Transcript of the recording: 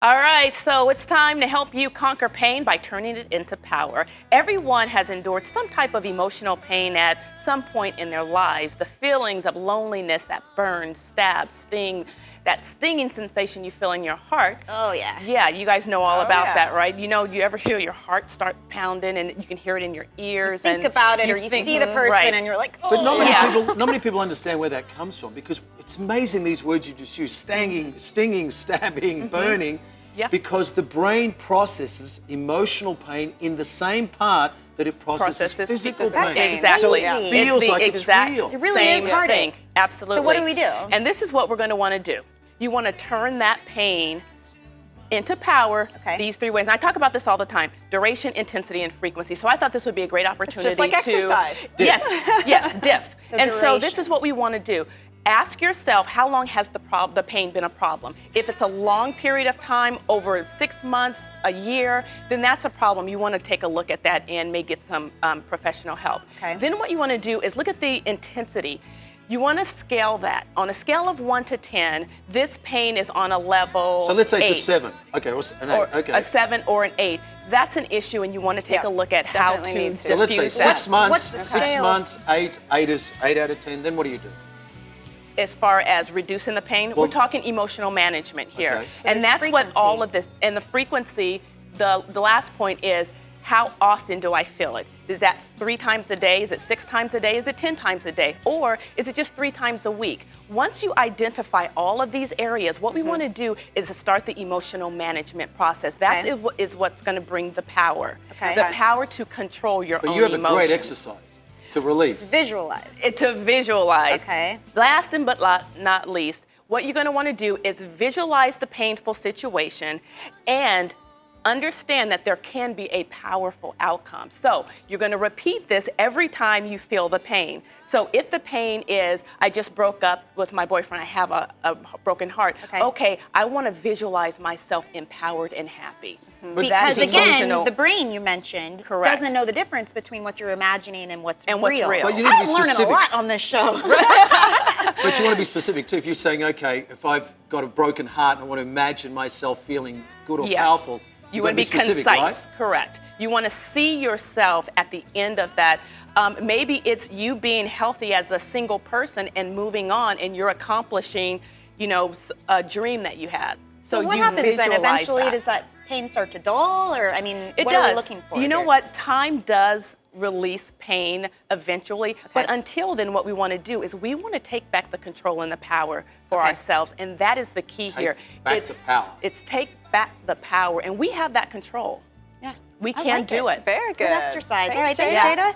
All right, so it's time to help you conquer pain by turning it into power. Everyone has endured some type of emotional pain at some point in their lives. The feelings of loneliness that burn, stab, sting, that stinging sensation you feel in your heart. Oh, yeah. Yeah, you guys know all about yeah. that, right? You know, you ever hear your heart start pounding and you can hear it in your ears. Think about it, or you see the person right. and you're like, oh. But Yeah. not many people understand where that comes from, because it's amazing these words you just used: stinging, stabbing, burning. Yep. Because the brain processes emotional pain in the same part that it processes physical That's pain. exactly. So Yeah. it feels the like exact it's real. It really same is heartache. thing. Absolutely. So what do we do? And this is what we're going to want to do. You want to turn that pain into power these 3 ways. And I talk about this all the time: duration, intensity, and frequency. So I thought this would be a great opportunity just like to exercise. Yes, diff. So and so this duration. is what we want to do. Ask yourself, how long has the pain been a problem? If it's a long period of time, over 6 months, a year, then that's a problem. You want to take a look at that and may get some professional help. Okay. Then what you want to do is look at the intensity. You want to scale that. On a scale of 1 to 10, this pain is on a level So let's say 8, it's a 7. Okay, or an 8. or Okay. a 7 or an 8. That's an issue, and you want to take Yeah, a look at how definitely to need to. So let's say diffuse 6 that. months, what's the 6 scale? months, 8 is 8 out of 10. Then what do you do? As far as reducing the pain, Well- we're talking emotional management here. Okay. So And there's that's what all frequency. of this, and the frequency, the last point is, how often do I feel it? Is that 3 times a day? Is it 6 times a day? Is it 10 times a day? Or is it just 3 times a week? Once you identify all of these areas, what we want to do is to start the emotional management process. That is what's going to bring the power. Okay. The power to control your But own you have a emotions. great exercise to release. Visualize. To visualize. Okay. Last and but not least, what you're going to want to do is visualize the painful situation and understand that there can be a powerful outcome. So you're going to repeat this every time you feel the pain. So if the pain is, I just broke up with my boyfriend, I have a broken heart. Okay, I want to visualize myself empowered and happy. Because That is again, emotional. the brain you mentioned Correct. doesn't know the difference between what you're imagining and what's And what's real. But you need to I'm be learning a specific. lot on this show. But you want to be specific too. If you're saying, okay, if I've got a broken heart and I want to imagine myself feeling good or Yes. powerful, You you've want got to be specific, concise, right? correct. You want to see yourself at the end of that. Maybe it's you being healthy as a single person and moving on, and you're accomplishing, a dream that you had. So what you happens then? visualize Eventually, that. does that pain start to dull? Or, I mean, It what does. are we looking for? You know here? what? Time does release pain eventually. But until then, what we want to do is we want to take back the control and the power for ourselves. And that is the key here. back the power. It's take back the power. And we have that control. Yeah. We I can like do it. Very good. Good exercise. All right, Thanks, thanks, Jada. Jada.